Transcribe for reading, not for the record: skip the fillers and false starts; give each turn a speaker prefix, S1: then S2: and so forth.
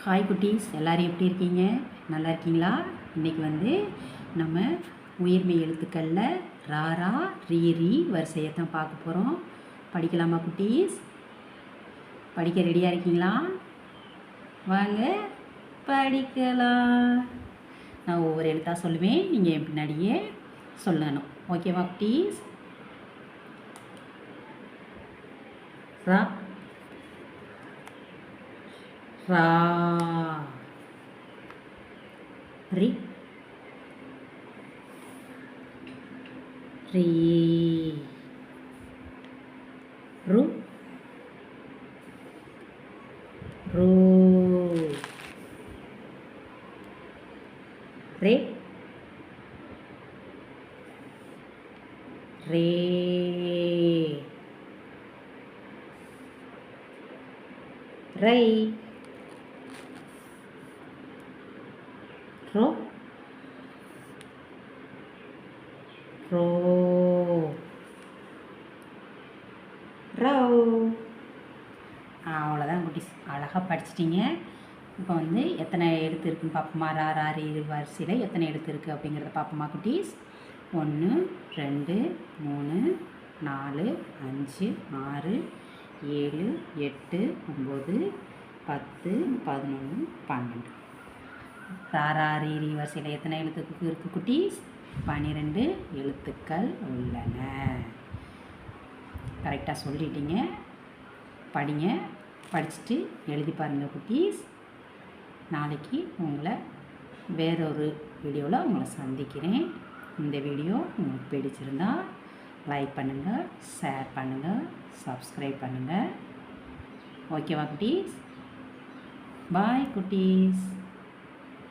S1: Hi குட்டீஸ், எல்லோரும் எப்படி இருக்கீங்க? நல்லா இருக்கீங்களா? இன்றைக்கி வந்து நம்ம உயிர்மெய் எழுத்துக்களில் ராரா ரீ வரிசையை தான் பார்க்க போகிறோம். படிக்கலாமா குட்டீஸ்? படிக்க ரெடியாக இருக்கீங்களா? வாங்க படிக்கலாம். நான் ஒவ்வொரு எழுத்தாக சொல்லுவேன், நீங்கள் என் பின்னாடியே சொல்லணும். ஓகேவா குட்டீஸ்? ரா ரா ரி ரீ ரு ரூ ரே ரே ரை ரோ ரோ ரவ். அவ்வளோதான் குட்டீஸ், அழகாக படிச்சிட்டிங்க. இப்போ வந்து எத்தனை எழுத்து இருக்குன்னு பார்ப்போமா? ரா ரீ வரிசையில் எத்தனை எழுத்து இருக்குது அப்படிங்கிறத பார்ப்போமா குட்டீஸ்? 1 2 3 4 5 6 7 8 9 10 11 12. ரா ரீ வரிசையில் எத்தனை எழுத்துக்கு இருக்குது குட்டீஸ்? 12 எழுத்துக்கள் உள்ளன. கரெக்டாக சொல்லிட்டீங்க. படிங்க, படிச்சுட்டு எழுதி பாருங்கள் குட்டீஸ். நாளைக்கு உங்களை வேறொரு வீடியோவில் உங்களை சந்திக்கிறேன். இந்த வீடியோ உங்களுக்கு பிடிச்சிருந்தா லைக் பண்ணுங்கள், ஷேர் பண்ணுங்கள், சப்ஸ்கிரைப் பண்ணுங்கள். ஓகேவா குட்டீஸ்? பாய் குட்டீஸ்.